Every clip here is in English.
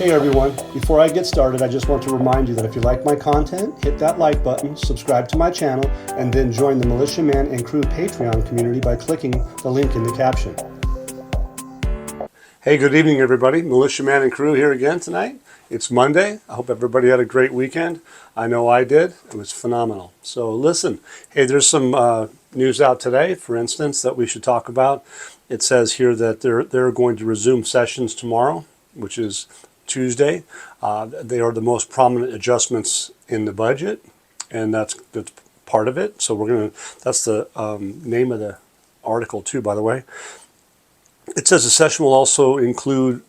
Hey everyone, before I get started, I just want to remind you that if you like my content, hit that like button, subscribe to my channel, and then join the Militia Man and Crew Patreon community by clicking the link in the caption. Hey, good evening everybody. Militia Man and Crew here again tonight. It's Monday. I hope everybody had a great weekend. I know I did. It was phenomenal. So listen, hey, there's some news out today, for instance, that we should talk about. It says here that they're going to resume sessions tomorrow, which is Tuesday. They are the most prominent adjustments in the budget, and that's part of it. So that's the name of the article too, by the way. It says the session will also include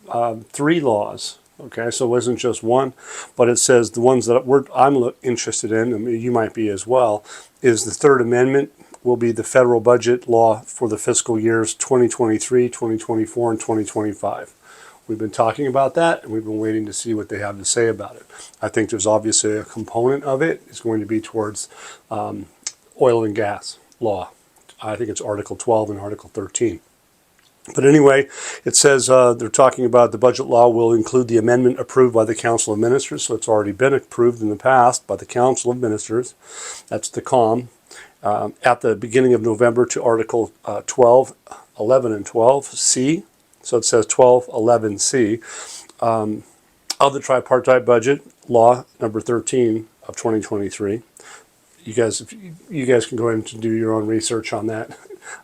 3 laws. Okay, so it wasn't just one, but it says the ones that I'm interested in, and you might be as well, is the Third Amendment will be the federal budget law for the fiscal years 2023, 2024, and 2025. We've been talking about that, and we've been waiting to see what they have to say about it. I think there's obviously a component of it is going to be towards oil and gas law. I think it's Article 12 and Article 13. But anyway, it says they're talking about the budget law will include the amendment approved by the Council of Ministers. So it's already been approved in the past by the Council of Ministers. That's the COM. At the beginning of November to Article 12, 11, and 12C. So it says 1211C of the tripartite budget law number 13 of 2023. You guys can go ahead and do your own research on that.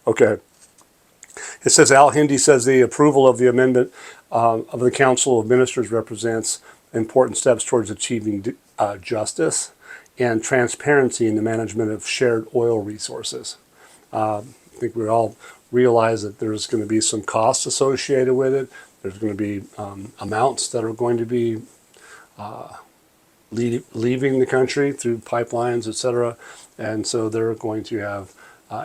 Okay. It says Al Hindi says the approval of the amendment of the Council of Ministers represents important steps towards achieving justice and transparency in the management of shared oil resources. I think we all realize that there's going to be some costs associated with it. There's going to be amounts that are going to be leaving the country through pipelines, etc. And so they're going to have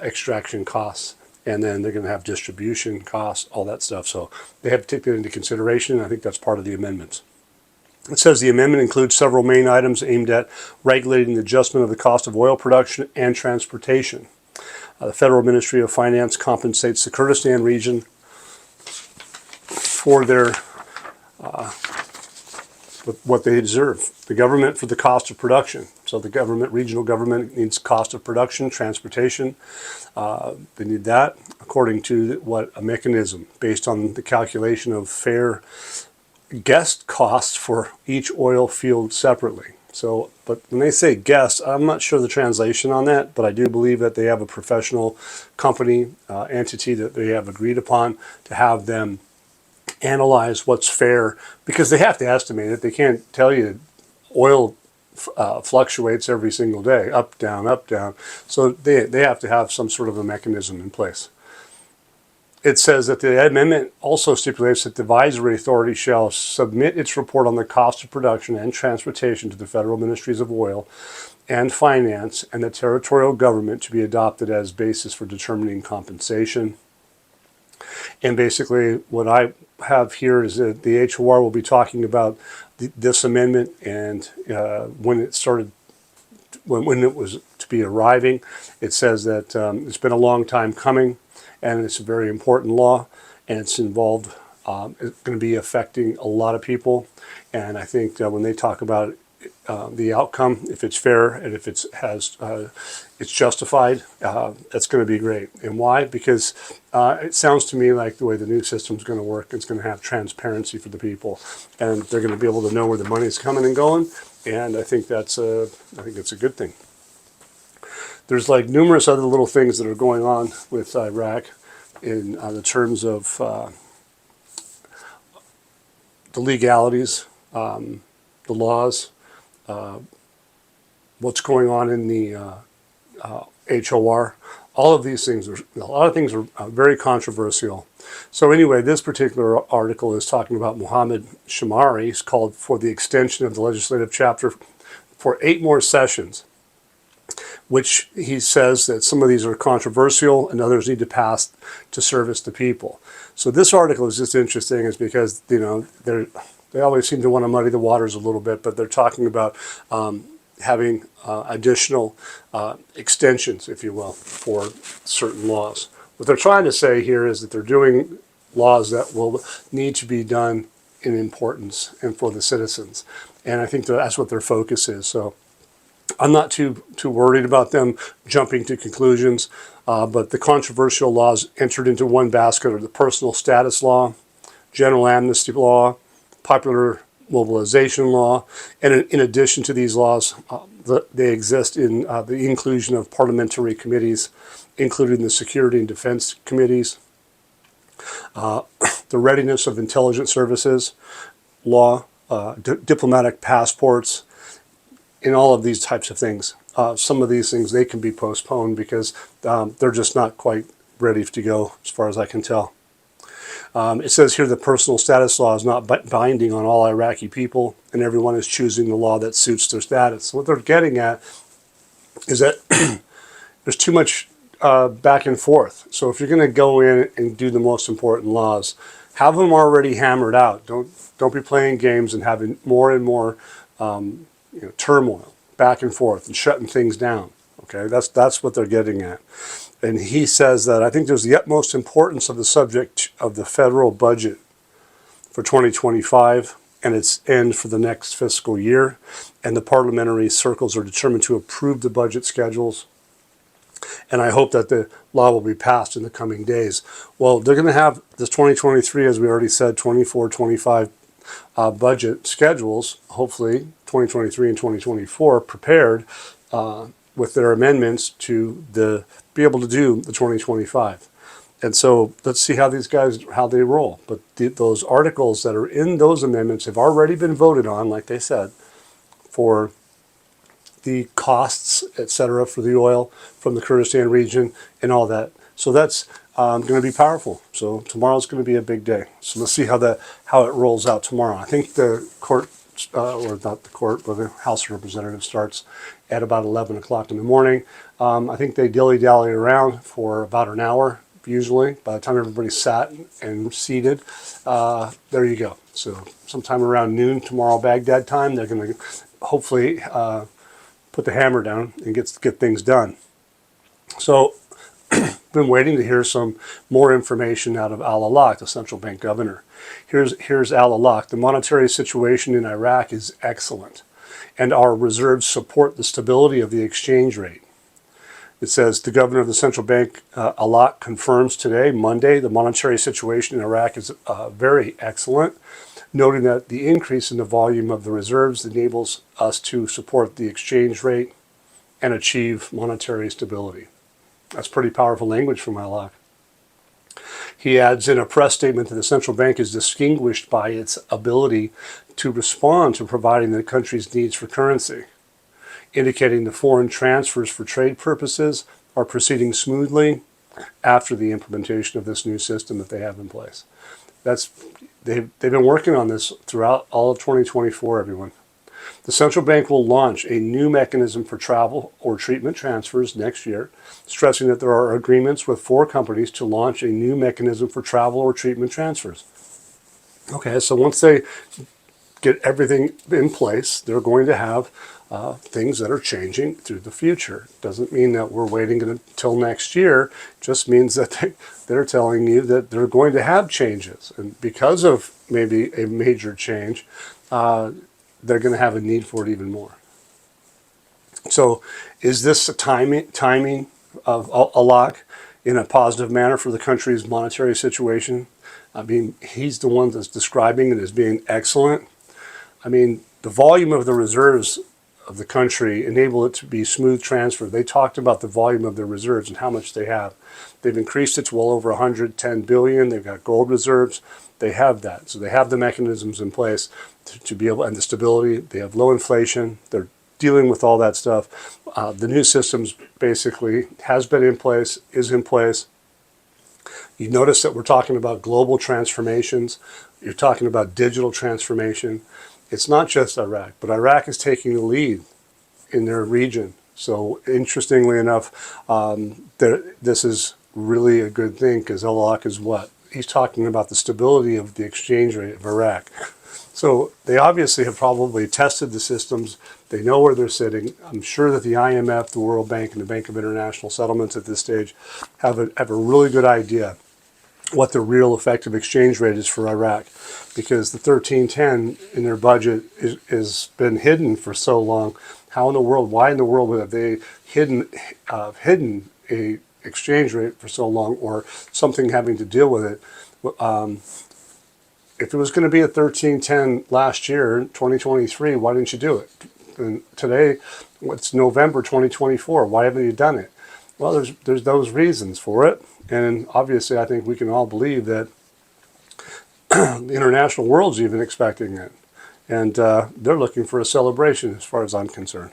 extraction costs. And then they're going to have distribution costs, all that stuff. So they have to take that into consideration, and I think that's part of the amendments. It says the amendment includes several main items aimed at regulating the adjustment of the cost of oil production and transportation. The Federal Ministry of Finance compensates the Kurdistan region for their what they deserve. The government for the cost of production. So the government, regional government needs cost of production, transportation. They need that according to a mechanism based on the calculation of fair guest costs for each oil field separately. So, but when they say guest, I'm not sure the translation on that, but I do believe that they have a professional company, entity that they have agreed upon to have them analyze what's fair, because they have to estimate it. They can't tell you oil fluctuates every single day, up, down, up, down. So they have to have some sort of a mechanism in place. It says that the amendment also stipulates that the advisory authority shall submit its report on the cost of production and transportation to the Federal Ministries of Oil and Finance and the territorial government to be adopted as basis for determining compensation. And basically what I have here is that the HOR will be talking about this amendment and when it started, when it was to be arriving. It says that it's been a long time coming, and it's a very important law, and it's involved, it's going to be affecting a lot of people. And I think when they talk about the outcome, if it's fair and if it's justified, that's going to be great. And why? Because it sounds to me like the way the new system is going to work, it's going to have transparency for the people, and they're going to be able to know where the money is coming and going. And I think that's a good thing. There's like numerous other little things that are going on with Iraq in the terms of the legalities, the laws, what's going on in the HOR. All of these things, a lot of things are very controversial. So anyway, this particular article is talking about Mohammed Shamari. He's called for the extension of the legislative chapter for 8 more sessions, which he says that some of these are controversial and others need to pass to service the people. So this article is just interesting, is because, you know, they always seem to want to muddy the waters a little bit, but they're talking about having additional extensions, if you will, for certain laws. What they're trying to say here is that they're doing laws that will need to be done in importance and for the citizens. And I think that's what their focus is. So I'm not too worried about them jumping to conclusions, but the controversial laws entered into one basket are the personal status law, general amnesty law, popular mobilization law, and in addition to these laws, they exist in the inclusion of parliamentary committees, including the Security and Defense Committees, the readiness of intelligence services law, diplomatic passports, in all of these types of things. Some of these things, they can be postponed because they're just not quite ready to go, as far as I can tell. It says here the personal status law is not binding on all Iraqi people, and everyone is choosing the law that suits their status. So what they're getting at is that there's too much back and forth. So if you're going to go in and do the most important laws, have them already hammered out. Don't be playing games and having more and more turmoil back and forth and shutting things down. Okay, that's what they're getting at. And he says that I think there's the utmost importance of the subject of the federal budget for 2025 and its end for the next fiscal year. And the parliamentary circles are determined to approve the budget schedules. And I hope that the law will be passed in the coming days. Well, they're going to have this 2023, as we already said, 24, 25 budget schedules, hopefully 2023 and 2024, prepared with their amendments to be able to do the 2025. And so let's see how these guys, how they roll. But those articles that are in those amendments have already been voted on, like they said, for the costs, etc., for the oil from the Kurdistan region and all that. So that's going to be powerful. So tomorrow's going to be a big day. So let's see how it rolls out tomorrow. I think the court, or not the court, but the House of Representatives starts at about 11 o'clock in the morning. I think they dilly-dally around for about an hour, usually. By the time everybody's sat and seated, there you go. So sometime around noon tomorrow, Baghdad time, they're going to hopefully put the hammer down and get things done. So been waiting to hear some more information out of Al-Alaq, the central bank governor. Here's Al-Alaq. The monetary situation in Iraq is excellent, and our reserves support the stability of the exchange rate. It says the governor of the central bank, Alaq, confirms today, Monday, the monetary situation in Iraq is very excellent, noting that the increase in the volume of the reserves enables us to support the exchange rate and achieve monetary stability. That's pretty powerful language from Alaq. He adds in a press statement that the central bank is distinguished by its ability to respond to providing the country's needs for currency, indicating the foreign transfers for trade purposes are proceeding smoothly after the implementation of this new system that they have in place. They've been working on this throughout all of 2024, everyone. The central bank will launch a new mechanism for travel or treatment transfers next year, stressing that there are agreements with 4 companies to launch a new mechanism for travel or treatment transfers. Okay, so once they get everything in place, they're going to have things that are changing through the future. Doesn't mean that we're waiting until next year. Just means that they're telling you that they're going to have changes. And because of maybe a major change, they're going to have a need for it even more. So is this a timing of Alaq in a positive manner for the country's monetary situation? I mean, he's the one that's describing it as being excellent. I mean, the volume of the reserves of the country enable it to be smooth transfer. They talked about the volume of their reserves and how much they have. They've increased it to well over 110 billion. They've got gold reserves. They have that. So they have the mechanisms in place to be able, and the stability. They have low inflation. They're dealing with all that stuff. The new systems basically has been in place, is in place. You notice that we're talking about global transformations. You're talking about digital transformation. It's not just Iraq, but Iraq is taking the lead in their region. So interestingly enough, this is really a good thing because Al-Alaq is what? He's talking about the stability of the exchange rate of Iraq. So they obviously have probably tested the systems. They know where they're sitting. I'm sure that the IMF, the World Bank, and the Bank of International Settlements at this stage have a really good idea what the real effective exchange rate is for Iraq, because the 1310 in their budget is been hidden for so long. How in the world, why in the world have they hidden a exchange rate for so long, or something having to deal with it? If it was going to be at 1310 last year, 2023, why didn't you do it? And today, it's November 2024. Why haven't you done it? Well, there's those reasons for it, and obviously, I think we can all believe that the international world's even expecting it, and they're looking for a celebration, as far as I'm concerned.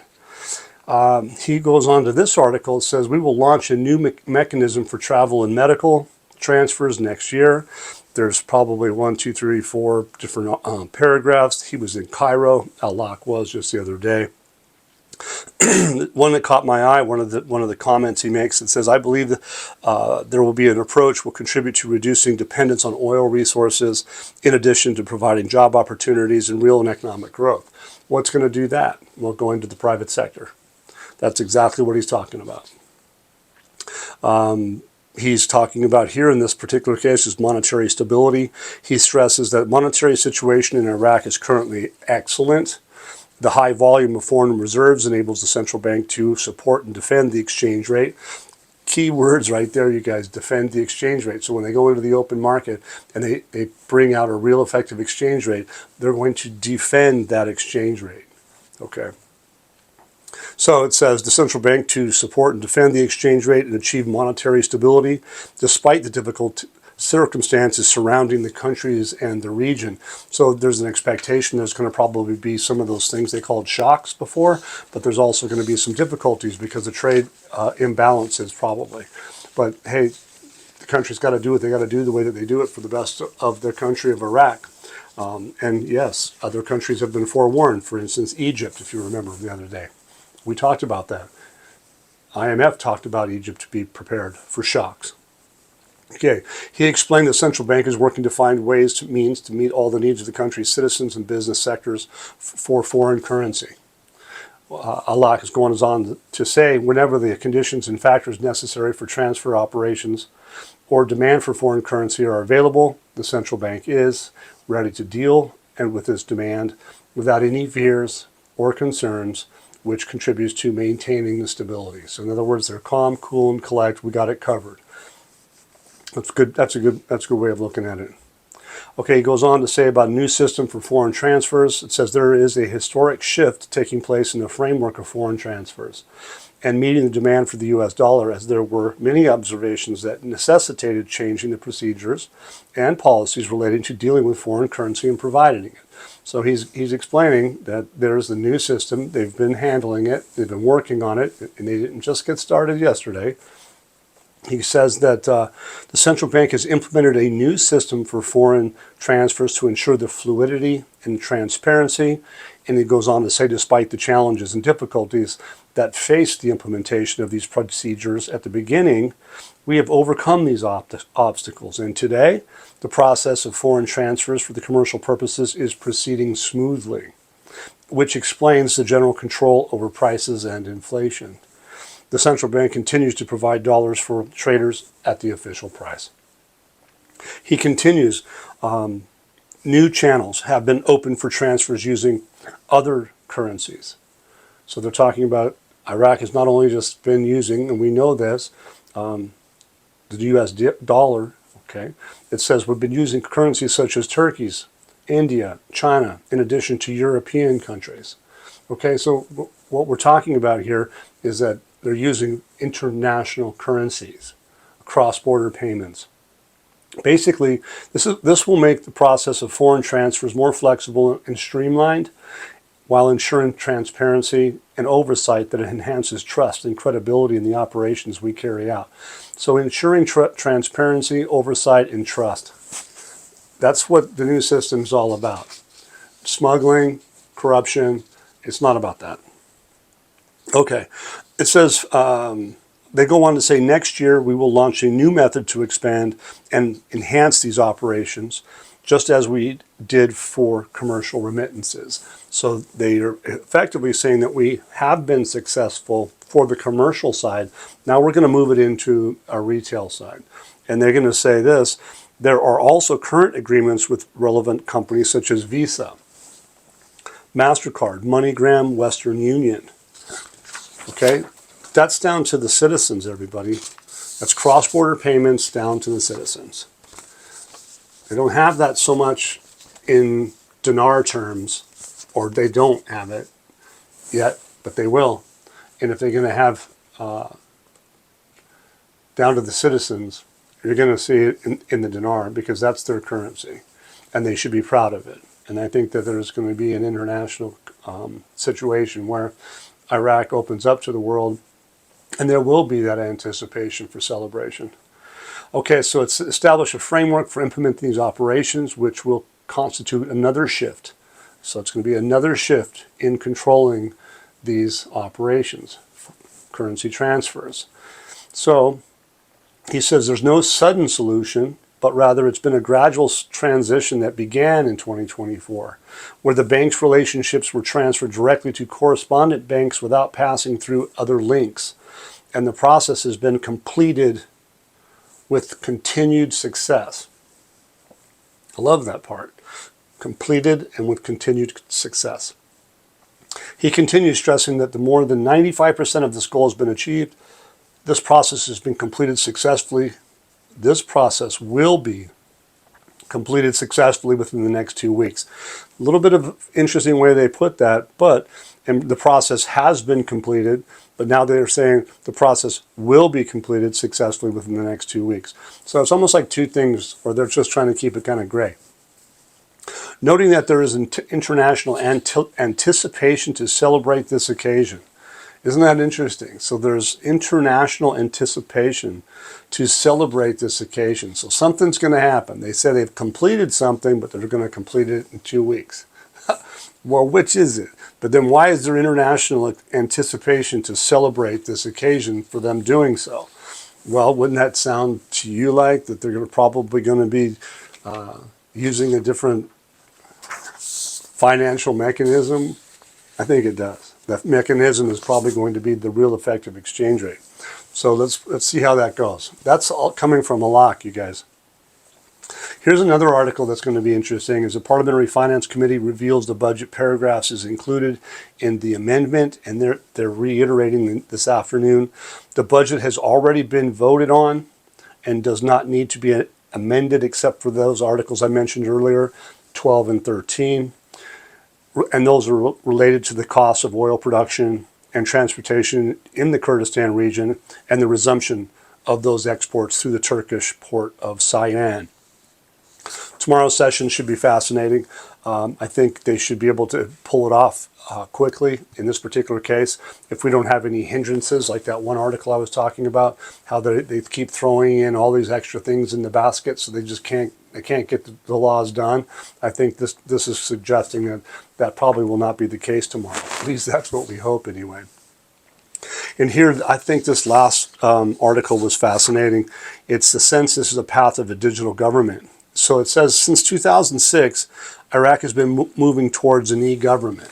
He goes on to this article. It says, we will launch a new mechanism for travel and medical transfers next year. There's probably 1, 2, 3, 4 different paragraphs. He was in Cairo. Al-Laq was just the other day. One that caught my eye, one of the comments he makes, it says, I believe that there will be an approach will contribute to reducing dependence on oil resources, in addition to providing job opportunities and real and economic growth. What's going to do that? Well, going to the private sector. That's exactly what he's talking about. He's talking about here in this particular case is monetary stability. He stresses that monetary situation in Iraq is currently excellent. The high volume of foreign reserves enables the central bank to support and defend the exchange rate. Key words right there, you guys, defend the exchange rate. So when they go into the open market and they bring out a real effective exchange rate, they're going to defend that exchange rate. Okay. So it says the central bank to support and defend the exchange rate and achieve monetary stability despite the difficult circumstances surrounding the countries and the region. So there's an expectation there's going to probably be some of those things they called shocks before, but there's also going to be some difficulties because of trade imbalances probably. But hey, the country's got to do what they got to do the way that they do it for the best of their country of Iraq. And yes, other countries have been forewarned. For instance, Egypt, if you remember the other day. We talked about that. IMF talked about Egypt to be prepared for shocks. Okay, he explained the central bank is working to find means to meet all the needs of the country's citizens and business sectors for foreign currency. Al-Laq is going on to say, whenever the conditions and factors necessary for transfer operations or demand for foreign currency are available, the central bank is ready to deal and with this demand without any fears or concerns, which contributes to maintaining the stability. So in other words, they're calm, cool, and collect. We got it covered. That's good. That's a good way of looking at it. Okay, he goes on to say about a new system for foreign transfers. It says there is a historic shift taking place in the framework of foreign transfers and meeting the demand for the U.S. dollar, as there were many observations that necessitated changing the procedures and policies relating to dealing with foreign currency and providing it. So he's explaining that there's a new system. They've been handling it. They've been working on it, and they didn't just get started yesterday. He says that the central bank has implemented a new system for foreign transfers to ensure the fluidity and transparency. And he goes on to say, despite the challenges and difficulties that faced the implementation of these procedures at the beginning, we have overcome these obstacles. And today, the process of foreign transfers for the commercial purposes is proceeding smoothly, which explains the general control over prices and inflation. The central bank continues to provide dollars for traders at the official price. He continues, new channels have been opened for transfers using other currencies. So they're talking about Iraq has not only just been using, and we know this, the U.S. dollar, okay, it says we've been using currencies such as Turkey's, India, China, in addition to European countries. Okay, so what we're talking about here is that they're using international currencies, cross-border payments. Basically, this will make the process of foreign transfers more flexible and streamlined, while ensuring transparency and oversight that enhances trust and credibility in the operations we carry out. So ensuring transparency, oversight, and trust. That's what the new system's all about. Smuggling, corruption, it's not about that. Okay, it says, they go on to say next year we will launch a new method to expand and enhance these operations, just as we did for commercial remittances. So they are effectively saying that we have been successful for the commercial side. Now we're going to move it into our retail side. And they're going to say this, There are also current agreements with relevant companies such as Visa, MasterCard, MoneyGram, Western Union. Okay? That's down to the citizens, everybody. That's cross-border payments down to the citizens. They don't have that so much in dinar terms, or they don't have it yet, but they will. And if they're going to have down to the citizens, you're going to see it in the dinar, because that's their currency, and they should be proud of it. And I think that there's going to be an international situation where Iraq opens up to the world, and there will be that anticipation for celebration. Okay, so it's established a framework for implementing these operations, which will constitute another shift. So it's going to be another shift in controlling these operations, currency transfers. So he says there's no sudden solution, but rather it's been a gradual transition that began in 2024, where the bank's relationships were transferred directly to correspondent banks without passing through other links. And the process has been completed with continued success. I love that part. Completed and with continued success. He continues stressing that the more than 95% of this goal has been achieved. This process has been completed successfully. This process will be completed successfully within the next 2 weeks. A little bit of interesting way they put that, and the process has been completed, but now they're saying the process will be completed successfully within the next 2 weeks. So it's almost like two things, or they're just trying to keep it kind of gray. Noting that there is international anticipation to celebrate this occasion. Isn't that interesting? So there's international anticipation to celebrate this occasion. So something's going to happen. They say they've completed something, but they're going to complete it in 2 weeks. Well, which is it? But then why is there international anticipation to celebrate this occasion for them doing so? Well, wouldn't that sound to you like that they're probably going to be using a different financial mechanism? I think it does. That mechanism is probably going to be the real effective exchange rate. So let's see how that goes. That's all coming from Alak, you guys. Here's another article that's going to be interesting. As the Parliamentary Finance Committee reveals the budget paragraphs is included in the amendment, and they're reiterating this afternoon. The budget has already been voted on and does not need to be amended except for those articles I mentioned earlier, 12 and 13. And those are related to the cost of oil production and transportation in the Kurdistan region and the resumption of those exports through the Turkish port of Ceyhan. Tomorrow's session should be fascinating. I think they should be able to pull it off quickly in this particular case. If we don't have any hindrances, like that one article I was talking about, how they keep throwing in all these extra things in the basket, so they just can't get the laws done. I think this is suggesting that probably will not be the case tomorrow. At least that's what we hope anyway. And here, I think this last article was fascinating. It's the census is the path of a digital government. So it says, since 2006, Iraq has been moving towards an e-government.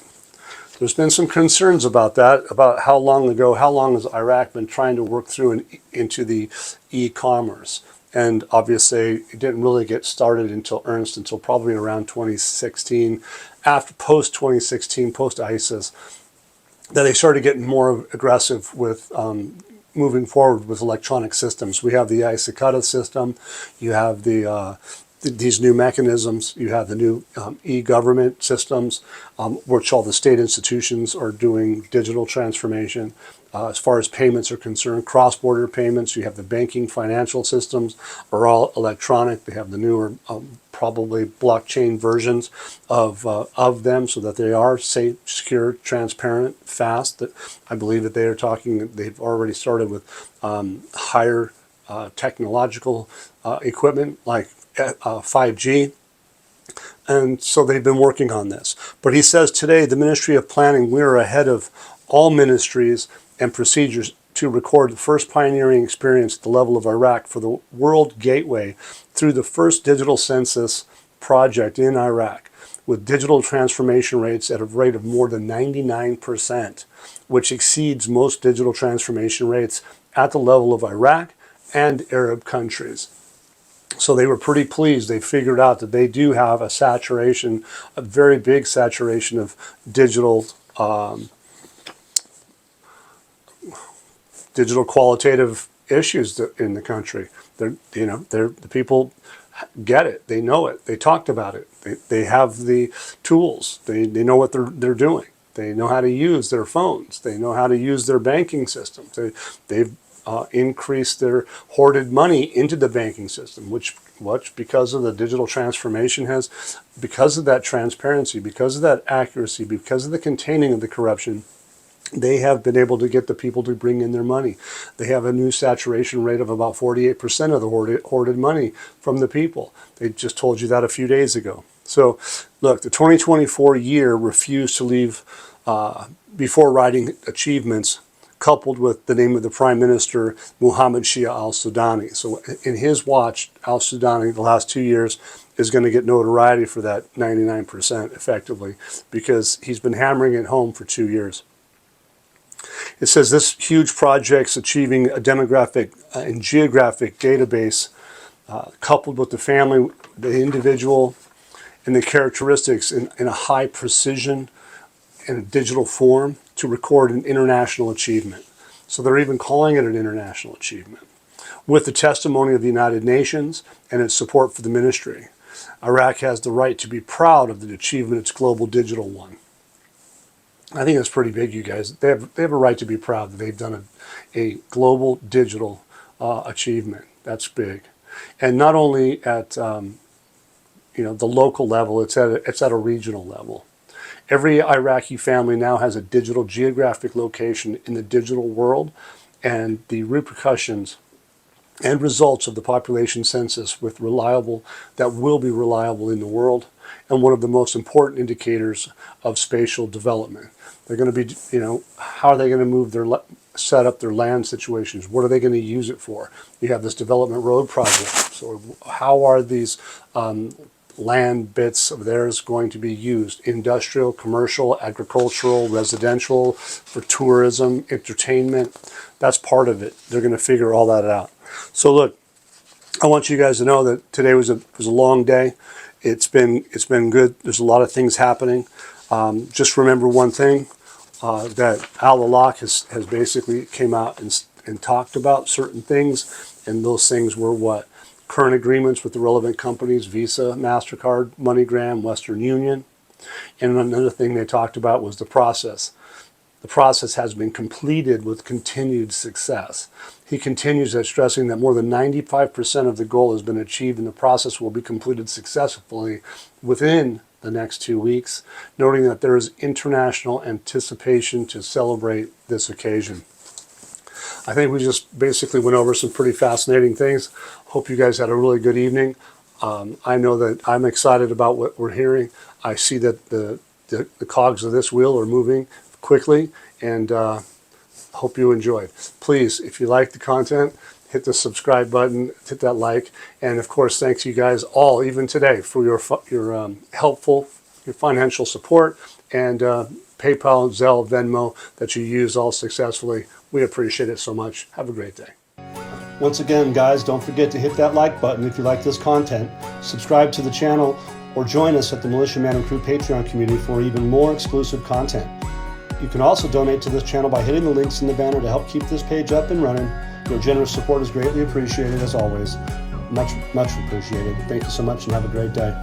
There's been some concerns about that, about how long has Iraq been trying to work through into the e-commerce. And obviously, it didn't really get started until probably around 2016, post-2016, post-ISIS, that they started getting more aggressive with moving forward with electronic systems. We have the ISACADA system, you have these new mechanisms, you have the new e-government systems, which all the state institutions are doing digital transformation. As far as payments are concerned, cross-border payments, you have the banking financial systems are all electronic. They have the newer, probably blockchain versions of them, so that they are safe, secure, transparent, fast. That I believe that they've already started with higher technological equipment like 5G. And so they've been working on this. But he says today, the Ministry of Planning, we're ahead of all ministries and procedures to record the first pioneering experience at the level of Iraq for the World Gateway through the first digital census project in Iraq, with digital transformation rates at a rate of more than 99%, which exceeds most digital transformation rates at the level of Iraq and Arab countries. So they were pretty pleased. They figured out that they do have a saturation, a very big saturation of digital qualitative issues in the country. The people get it. They know it. They talked about it. They have the tools. They know what they're doing. They know how to use their phones. They know how to use their banking systems. They've increased their hoarded money into the banking system, which because of the digital transformation because of that transparency, because of that accuracy, because of the containing of the corruption, they have been able to get the people to bring in their money. They have a new saturation rate of about 48% of the hoarded money from the people. They just told you that a few days ago. So look, the 2024 year refused to leave before writing achievements coupled with the name of the Prime Minister, Mohammed Shia al-Sudani. So in his watch, al-Sudani, the last 2 years, is going to get notoriety for that 99% effectively, because he's been hammering it home for 2 years. It says this huge project's achieving a demographic and geographic database coupled with the family, the individual, and the characteristics in a high precision in a digital form to record an international achievement. So they're even calling it an international achievement. With the testimony of the United Nations and its support for the ministry, Iraq has the right to be proud of the achievement its global digital one. I think that's pretty big, you guys. They have a right to be proud that they've done a global digital achievement. That's big. And not only at the local level, it's at a regional level. Every Iraqi family now has a digital geographic location in the digital world, and the repercussions and results of the population census that will be reliable in the world, and one of the most important indicators of spatial development. They're going to be, how are they going to set up their land situations? What are they going to use it for? You have this development road project. So how are these land bits of theirs going to be used? Industrial, commercial, agricultural, residential, for tourism, entertainment. That's part of it. They're going to figure all that out. So look, I want you guys to know that today was a long day. It's been good. There's a lot of things happening. Just remember one thing, that Al-Alaq has basically came out and talked about certain things, and those things were what? Current agreements with the relevant companies, Visa, MasterCard, MoneyGram, Western Union. And another thing they talked about was the process. The process has been completed with continued success. He continues at stressing that more than 95% of the goal has been achieved, and the process will be completed successfully within the next 2 weeks, noting that there is international anticipation to celebrate this occasion. I think we just basically went over some pretty fascinating things. Hope you guys had a really good evening. I know that I'm excited about what we're hearing. I see that the cogs of this wheel are moving quickly, and hope you enjoyed. Please, if you like the content, hit the subscribe button, hit that like, and of course, thanks you guys all, even today, for your financial support, and PayPal, Zelle, Venmo that you use all successfully. We appreciate it so much. Have a great day. Once again, guys, don't forget to hit that like button if you like this content, subscribe to the channel, or join us at the Militia Man and Crew Patreon community for even more exclusive content. You can also donate to this channel by hitting the links in the banner to help keep this page up and running. Your generous support is greatly appreciated, as always. Much, much appreciated. Thank you so much, and have a great day.